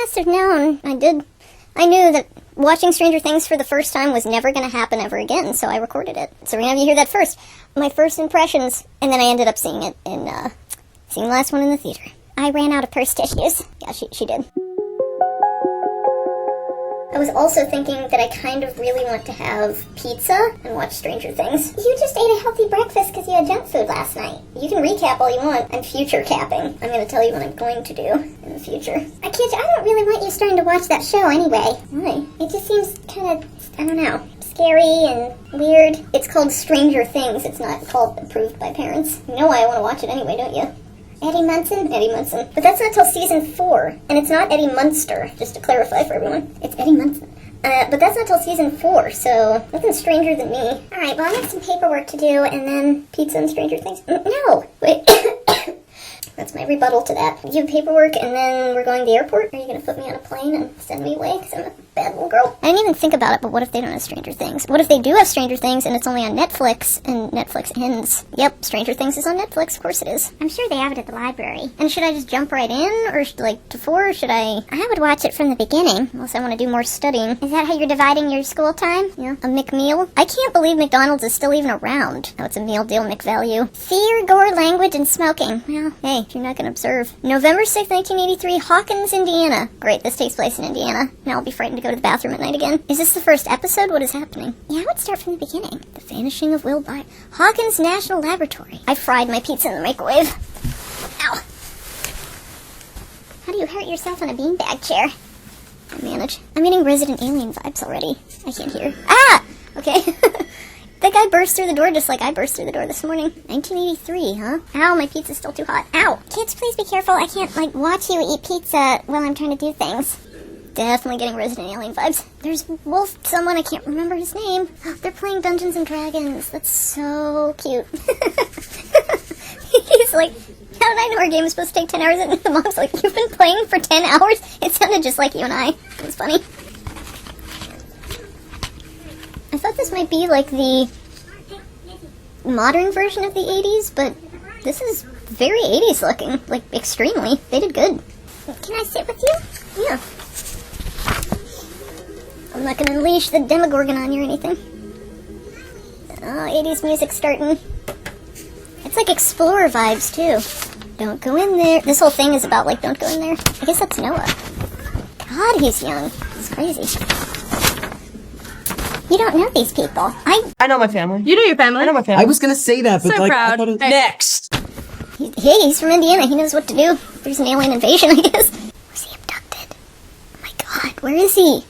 must have known. I knew that watching Stranger Things for the first time was never going to happen ever again, so I recorded it. So we're going to have you hear that first. My first impressions, and then I ended up seeing it in, seeing the last one in the theater. I ran out of purse tissues. Yeah, she did. I was also thinking that I kind of really want to have pizza and watch Stranger Things. You just ate a healthy breakfast because you had junk food last night. You can recap all you want. I'm future capping. I'm going to tell you what I'm going to do in the future. I don't really want you starting to watch that show anyway. Why? It just seems kind of, I don't know, scary and weird. It's called Stranger Things. It's not called Approved by Parents. You know why I want to watch it anyway, don't you? Eddie Munson? Eddie Munson. But that's not till season 4. And it's not Eddie Munster, just to clarify for everyone. It's Eddie Munson. But that's not till season 4, so nothing stranger than me. Alright, well I have some paperwork to do, and then pizza and Stranger Things. No! Wait. That's my rebuttal to that. You have paperwork, and then we're going to the airport? Are you going to put me on a plane and send me away? Because I'm a bad little girl. I didn't even think about it, but what if they don't have Stranger Things? What if they do have Stranger Things, and it's only on Netflix, and Netflix ends? Yep, Stranger Things is on Netflix. Of course it is. I'm sure they have it at the library. And should I just jump right in, or like to 4, or should I would watch it from the beginning, unless I want to do more studying. Is that how you're dividing your school time? Yeah. A McMeal? I can't believe McDonald's is still even around. Oh, it's a meal deal McValue. Fear, gore, language, and smoking. Well, hey, you're not gonna observe. November 6th, 1983, Hawkins, Indiana. Great, this takes place in Indiana. Now I'll be frightened to go to the bathroom at night again. Is this the first episode? What is happening? Yeah, I would start from the beginning. The Vanishing of Will Byers. Hawkins National Laboratory. I fried my pizza in the microwave. Ow. How do you hurt yourself on a beanbag chair? I manage. I'm getting Resident Alien vibes already. I can't hear. Ah! Okay. That guy burst through the door just like I burst through the door this morning. 1983, huh? Ow, my pizza's still too hot. Ow! Kids, please be careful. I can't, watch you eat pizza while I'm trying to do things. Definitely getting Resident Alien vibes. There's Wolf someone, I can't remember his name. They're playing Dungeons and Dragons. That's so cute. He's like, how did I know our game was supposed to take 10 hours? And the mom's like, you've been playing for 10 hours? It sounded just like you and I. It was funny. I thought this might be like the modern version of the 80s, but this is very 80s looking. Like, extremely. They did good. Can I sit with you? Yeah. I'm not gonna unleash the Demogorgon on you or anything. Oh, 80s music starting. It's like Explorer vibes, too. Don't go in there. This whole thing is about, don't go in there. I guess that's Noah. God, he's young. He's crazy. You don't know these people. I know my family. You know your family? I know my family. I was gonna say that, but So proud. I thought it... Hey. Next! He's from Indiana. He knows what to do. There's an alien invasion, I guess. Was he abducted? Oh my god, where is he?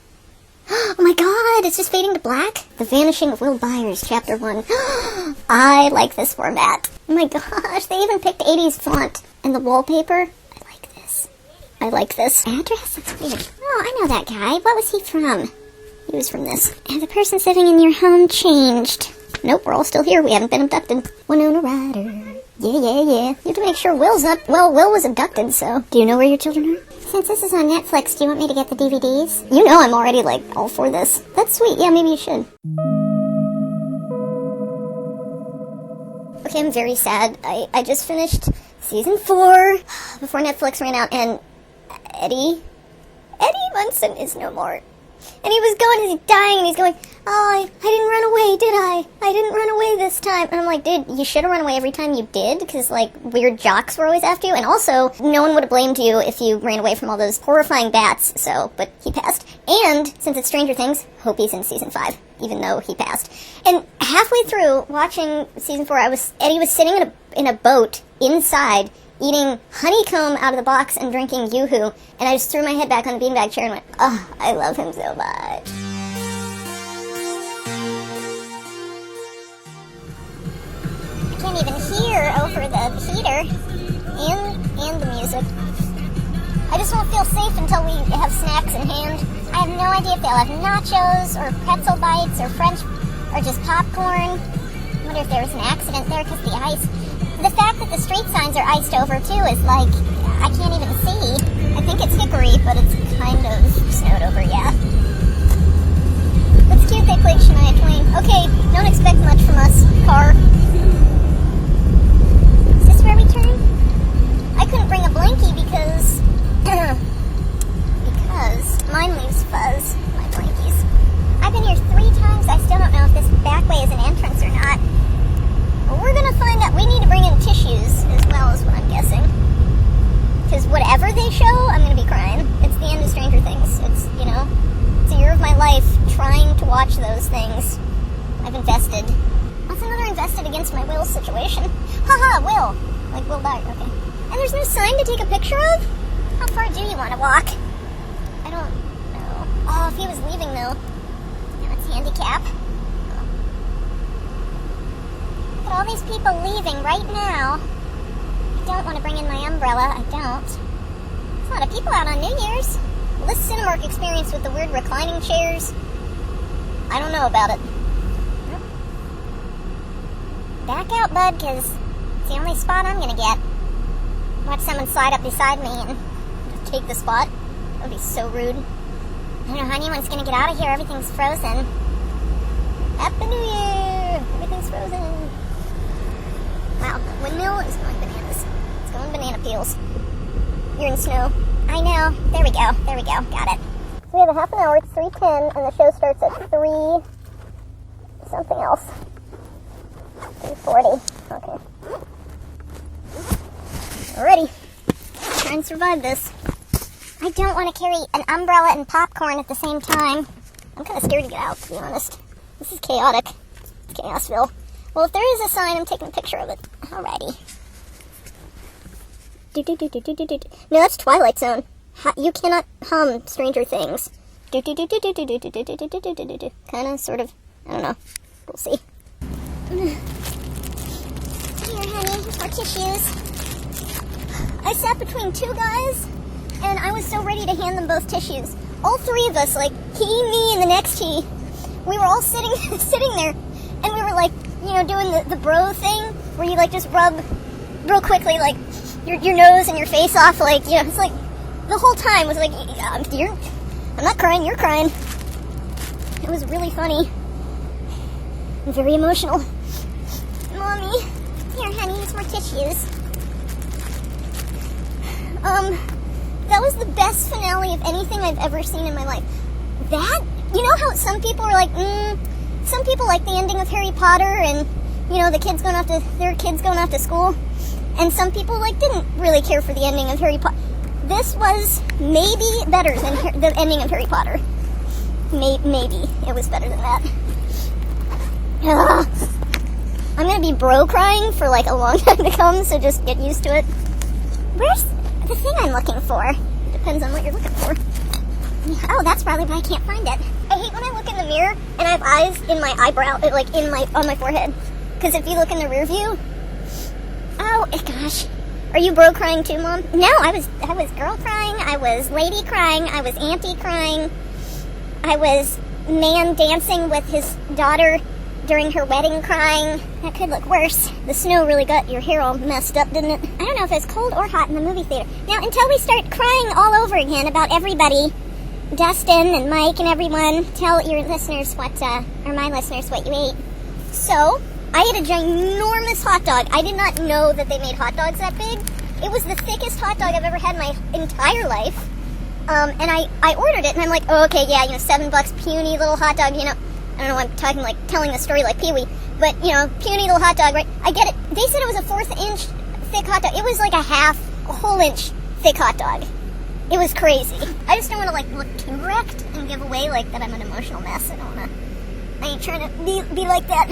Oh my god, it's just fading to black? The Vanishing of Will Byers, Chapter 1. I like this format. Oh my gosh, they even picked 80s font. And the wallpaper? I like this. I like this. Address? That's weird. Oh, I know that guy. What was he from? He was from this. Have the person sitting in your home changed? Nope, we're all still here. We haven't been abducted. Winona Ryder. Yeah. You have to make sure Will's up. Well, Will was abducted, so... Do you know where your children are? Since this is on Netflix, do you want me to get the DVDs? You know I'm already, all for this. That's sweet. Yeah, maybe you should. Okay, I'm very sad. I just finished season 4 before Netflix ran out, and Eddie Munson is no more. And he was going, he's dying, and he's going, oh, I didn't run away, did I? I didn't run away this time. And I'm like, dude, you should have run away every time you did, because, weird jocks were always after you. And also, no one would have blamed you if you ran away from all those horrifying bats, but he passed. And, since it's Stranger Things, hope he's in season 5, even though he passed. And halfway through watching season 4, Eddie was sitting in a boat inside, eating honeycomb out of the box and drinking Yoo-hoo, and I just threw my head back on the beanbag chair and went, oh, I love him so much. I can't even hear over the heater and the music. I just won't feel safe until we have snacks in hand. I have no idea if they'll have nachos or pretzel bites or French or just popcorn. I wonder if there was an accident there because the ice. The fact that the street signs are iced over, too, is I can't even see. I think it's hickory, but it's kind of snowed over, yeah. That's cute they played Shania Twain. Okay, don't expect much from us, car. Is this where we turn? I couldn't bring a blankie because to walk. I don't know. Oh, if he was leaving, though. Now it's handicap. Look at all these people leaving right now. I don't want to bring in my umbrella. I don't. There's a lot of people out on New Year's. Well, this Cinemark experience with the weird reclining chairs, I don't know about it. Back out, bud, because it's the only spot I'm going to get. Watch someone slide up beside me and just take the spot. That would be so rude. I don't know how anyone's going to get out of here. Everything's frozen. Happy New Year! Everything's frozen. Wow, the windmill is going bananas. It's going banana peels. You're in snow. I know. There we go. There we go. Got it. So we have a half an hour. It's 3:10, and the show starts at 3 something else. 3:40. Okay. Alrighty. Try and survive this. I don't want to carry an umbrella and popcorn at the same time. I'm kind of scared to get out, to be honest. This is chaotic. It's Chaosville. Well, if there is a sign, I'm taking a picture of it. Alrighty. No, that's Twilight Zone. You cannot hum Stranger Things. Kind of, sort of. I don't know. We'll see. Here, honey, more tissues. I sat between two guys, and I was so ready to hand them both tissues. All three of us, like, he, me, and the next he, we were all sitting there, and we were, like, you know, doing the bro thing, where you, like, just rub real quickly, like, your nose and your face off, like, you know, it's like, the whole time was like, I'm not crying, you're crying. It was really funny. And very emotional. Mommy, here, honey, here's more tissues. That was the best finale of anything I've ever seen in my life. That, you know how some people are like, some people like the ending of Harry Potter and, you know, their kids going off to school. And some people, like, didn't really care for the ending of Harry Potter. This was maybe better than the ending of Harry Potter. Maybe it was better than that. Ugh. I'm going to be bro crying for, like, a long time to come, so just get used to it. Where's the thing I'm looking for? Depends on what you're looking for. Oh, that's probably why I can't find it. I hate when I look in the mirror and I have eyes in my eyebrow, like, on my forehead. Because if you look in the rear view... Oh, gosh. Are you bro crying too, Mom? No, I was girl crying, I was lady crying, I was auntie crying, I was man dancing with his daughter during her wedding crying. That could look worse. The snow really got your hair all messed up, didn't it? I don't know if it's cold or hot in the movie theater. Now, until we start crying all over again about everybody, Dustin and Mike and everyone, tell your listeners or my listeners what you ate. So, I ate a ginormous hot dog. I did not know that they made hot dogs that big. It was the thickest hot dog I've ever had in my entire life. And I ordered it, and I'm like, oh, okay, yeah, you know, $7, puny little hot dog, you know. I don't know, I'm talking like, telling the story like Pee-wee. But, you know, puny little hot dog, right? I get it. They said it was a 1/4 inch thick hot dog. It was like a whole inch thick hot dog. It was crazy. I just don't want to, like, look too wrecked and give away, like, that I'm an emotional mess. I ain't trying to be like that.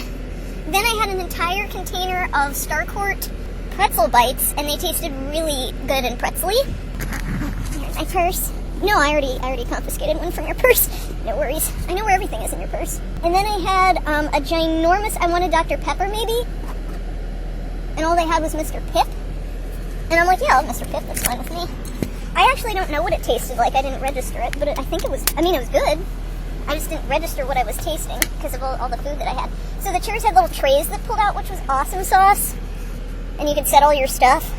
Then I had an entire container of Starcourt pretzel bites, and they tasted really good and pretzely. Here's my purse. No, I already confiscated one from your purse. No worries. I know where everything is in your purse. And then I had a ginormous, I wanted Dr. Pepper maybe, and all they had was Mr. Pibb. And I'm like, yeah, Mr. Pibb, that's fine with me. I actually don't know what it tasted like. I didn't register it, but I think it was, it was good. I just didn't register what I was tasting because of all the food that I had. So the chairs had little trays that pulled out, which was awesome sauce. And you could set all your stuff.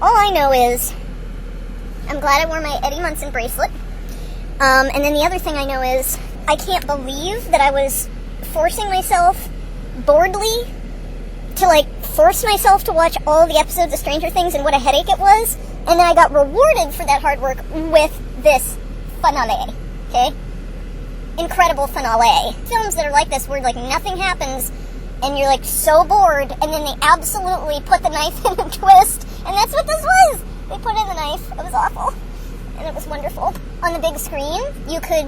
All I know is I'm glad I wore my Eddie Munson bracelet. And then the other thing I know is I can't believe that I was forcing myself boredly to, like, force myself to watch all the episodes of Stranger Things and what a headache it was. And then I got rewarded for that hard work with this finale. Okay? Incredible finale. Films that are like this where, like, nothing happens and you're, like, so bored, and then they absolutely put the knife in and twist, and that's what this was. They put in the knife. It was awful, and it was wonderful. On the big screen, you could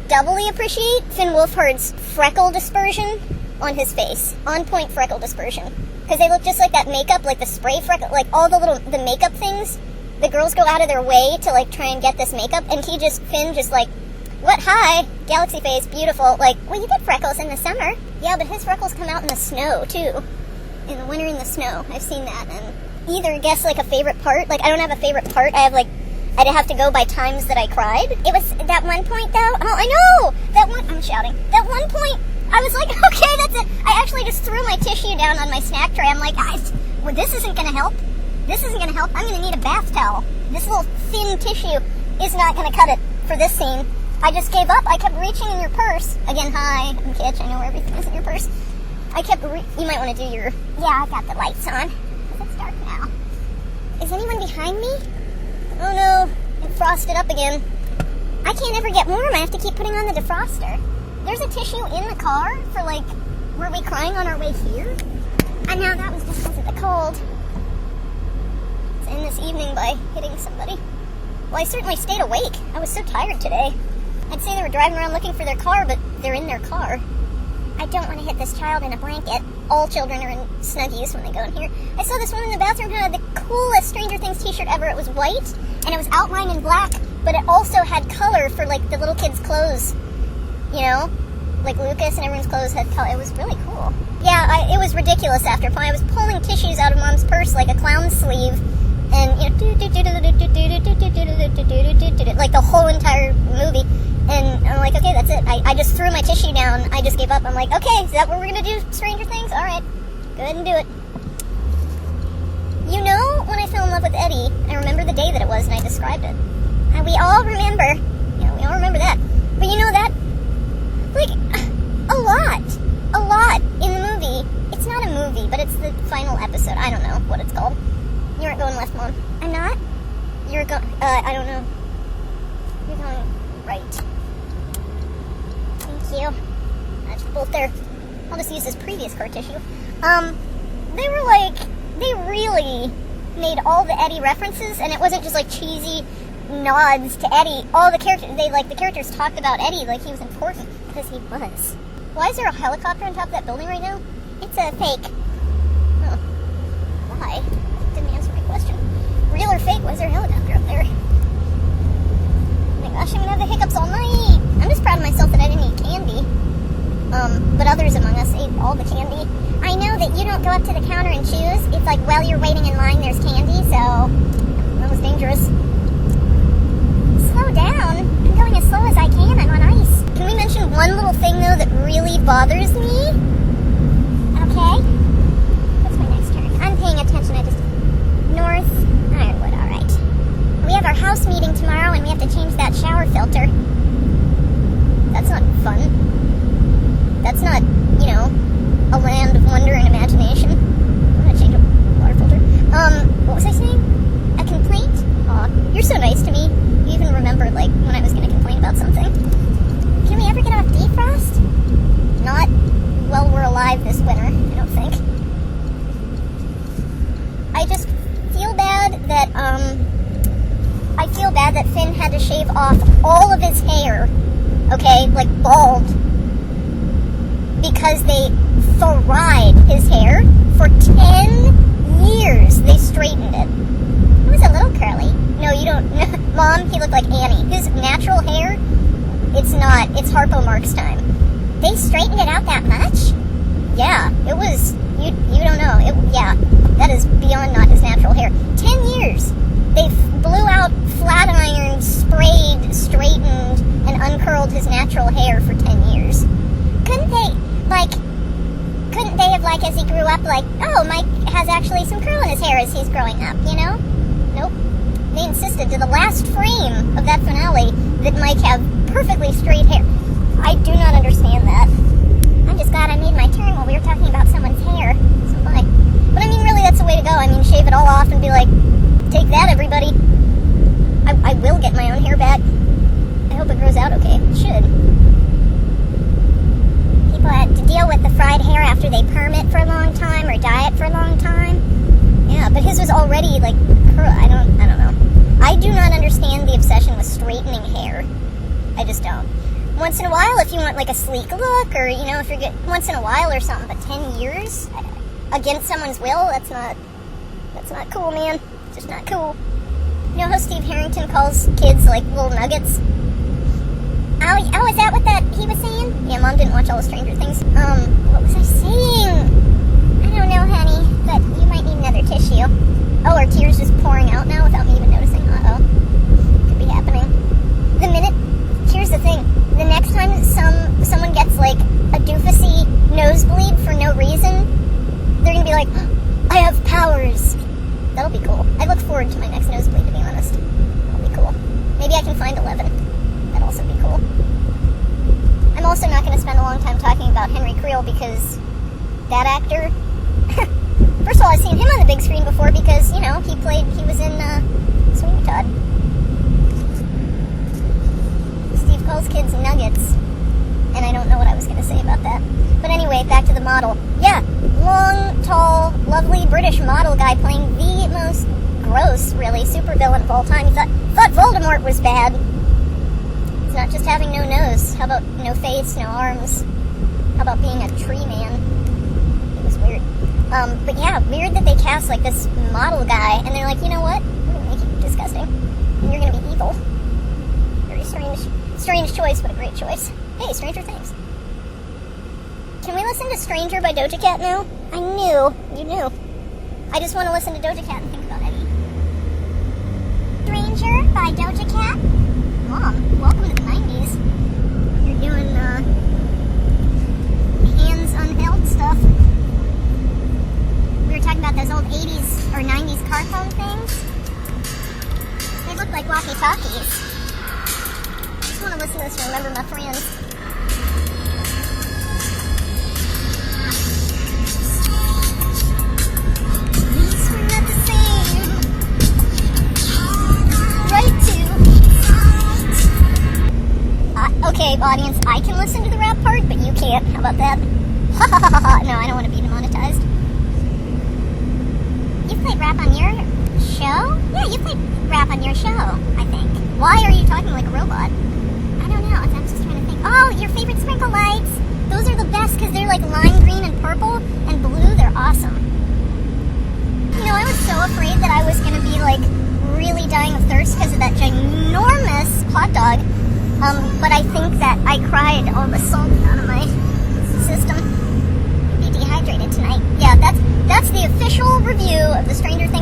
doubly appreciate Finn Wolfhard's freckle dispersion on his face. On-point freckle dispersion. Because they look just like that makeup, like the spray freckle, like all the makeup things the girls go out of their way to, like, try and get this makeup, and Finn just, like, what, hi, galaxy face, beautiful, like, well, you get freckles in the summer. Yeah, but his freckles come out in the snow, too. In the winter in the snow, I've seen that, and either guess, like, a favorite part. Like, I don't have a favorite part, I'd have to go by times that I cried. It was, that one point, though, oh, I know, I'm shouting, that one point, I was like, okay, that's it. I actually just threw my tissue down on my snack tray. I'm like, well, this isn't gonna help. This isn't gonna help. I'm gonna need a bath towel. This little thin tissue is not gonna cut it for this scene. I just gave up. I kept reaching in your purse. Again, hi, I'm Kitch. I know where everything is in your purse. I kept you might want to do your, yeah, I got the lights on. It's dark now. Is anyone behind me? Oh no, it frosted up again. I can't ever get warm. I have to keep putting on the defroster. There's a tissue in the car for, like, were we crying on our way here? And now that was just because of the cold. It's in this evening by hitting somebody. Well, I certainly stayed awake. I was so tired today. I'd say they were driving around looking for their car, but they're in their car. I don't want to hit this child in a blanket. All children are in Snuggies when they go in here. I saw this woman in the bathroom who had the coolest Stranger Things t-shirt ever. It was white, and it was outlined in black, but it also had color for, like, the little kids' clothes. You know? Like Lucas and everyone's clothes had color. It was really cool. Yeah, it was ridiculous after a point. I was pulling tissues out of Mom's purse like a clown's sleeve, and, you know, like the whole entire movie. And I'm like, okay, that's it. I just threw my tissue down. I just gave up. I'm like, okay, is that what we're going to do, Stranger Things? All right, go ahead and do it. You know, when I fell in love with Eddie, I remember the day that it was, and I described it. And we all remember. Yeah, we all remember that. But you know that, like, a lot in the movie. It's not a movie, but it's the final episode. I don't know what it's called. You aren't going left, Mom. I'm not? You're going, I don't know. You're going right. Thank you. That's both there. I'll just use this previous car tissue. They were like, they really made all the Eddie references, and it wasn't just like cheesy nods to Eddie. All the characters, the characters talked about Eddie like he was important, because he was. Why is there a helicopter on top of that building right now? It's a fake. Oh. Why? Didn't answer my question. Real or fake? Why is there a helicopter up there? Oh my gosh, I'm gonna have the hiccups all night. I'm just proud of myself that I didn't eat candy. But others among us ate all the candy. I know that you don't go up to the counter and choose. It's like, while you're waiting in line, there's candy, so that was dangerous. Slow down. I'm going as slow as I can. I'm on ice. Can we mention one little thing, though, that really bothers me? Okay. What's my next turn? I'm paying attention. I just... North Ironwood, all right. We have our house meeting tomorrow, and we have to change that shower filter. That's not fun. That's not, you know, a land of wonder and imagination. I'm gonna change a water filter. What was I saying? A complaint? Aw, you're so nice to me. You even remembered, like, when I was gonna complain about something. Can we ever get off defrost? Not while we're alive this winter, I don't think. I just feel bad that, Finn had to shave off all of his hair, okay, like bald, because they fried his hair for 10 years. They straightened it. It was a little curly. No, you don't. Mom, he looked like Annie. His natural hair, it's not. It's Harpo Marx time. They straightened it out that much? Yeah, it was. You don't know. Yeah, that is beyond not his natural hair. 10 years. They blew out, flat ironed, sprayed, straightened, and uncurled his natural hair for 10 years. Couldn't they have, like, as he grew up, like, oh, Mike has actually some curl in his hair as he's growing up, you know? Nope. They insisted to the last frame of that finale that Mike have perfectly straight hair. I do not understand that. I'm just glad I made my turn while we were talking about someone's hair. So bye. But I mean, really, that's the way to go. I mean, shave it all off and be like, take that, everybody. I will get my own hair back. I hope it grows out okay. It should. People had to deal with the fried hair after they perm it for a long time or dye it for a long time. Yeah, but his was already, like, I don't know. I do not understand the obsession with straightening hair. I just don't. Once in a while, if you want, like, a sleek look, or, you know, if you're good, once in a while or something, but 10 years against someone's will, that's not cool, man. It's just not cool. You know how Steve Harrington calls kids, like, little nuggets? Oh, is that what he was saying? Yeah, Mom didn't watch all the Stranger Things. What was I saying? I don't know, honey, but you might need another tissue. Oh, are tears just pouring out now without me even noticing? Uh-oh. Could be happening. Here's the thing. The next time someone gets, like, a doofusy nosebleed for no reason, they're gonna be like, I have powers. That'll be cool. I look forward to my next nosebleed, to be honest. That'll be cool. Maybe I can find 11. That'd also be cool. I'm also not going to spend a long time talking about Henry Creel because that actor... First of all, I've seen him on the big screen before because, you know, he was in Sweeney Todd. Steve calls kids nuggets, and I don't know what I was going to say about that. But anyway, back to the model. Yeah, long, tall, lovely British model guy playing the most gross, really, supervillain of all time. He thought Voldemort was bad. It's not just having no nose. How about no face, no arms? How about being a tree man? It was weird. But yeah, weird that they cast, like, this model guy, and they're like, you know what? We're gonna make you disgusting. And you're gonna be evil. Very strange choice, but a great choice. Hey, Stranger Things. Can we listen to Stranger by Doja Cat now? I knew. You knew. I just want to listen to Doja Cat and think about Eddie. Stranger by Doja Cat? Mom, welcome to the 90s. You're doing, hands unheld stuff. We were talking about those old 80s or 90s car phone things. They look like walkie-talkies. I just want to listen to this and remember my friends. Okay, audience, I can listen to the rap part, but you can't. How about that? Ha ha ha ha. No, I don't want to be demonetized. You played rap on your show? Yeah, you played rap on your show, I think. Why are you talking like a robot? I don't know. I'm just trying to think. Oh, your favorite sprinkle lights. Those are the best because they're like lime green and purple and blue. They're awesome. You know, I was so afraid that I was going to be like really dying of thirst because of that ginormous hot dog. But I think that I cried all the salt out of my system. Be dehydrated tonight. Yeah, that's the official review of the Stranger Things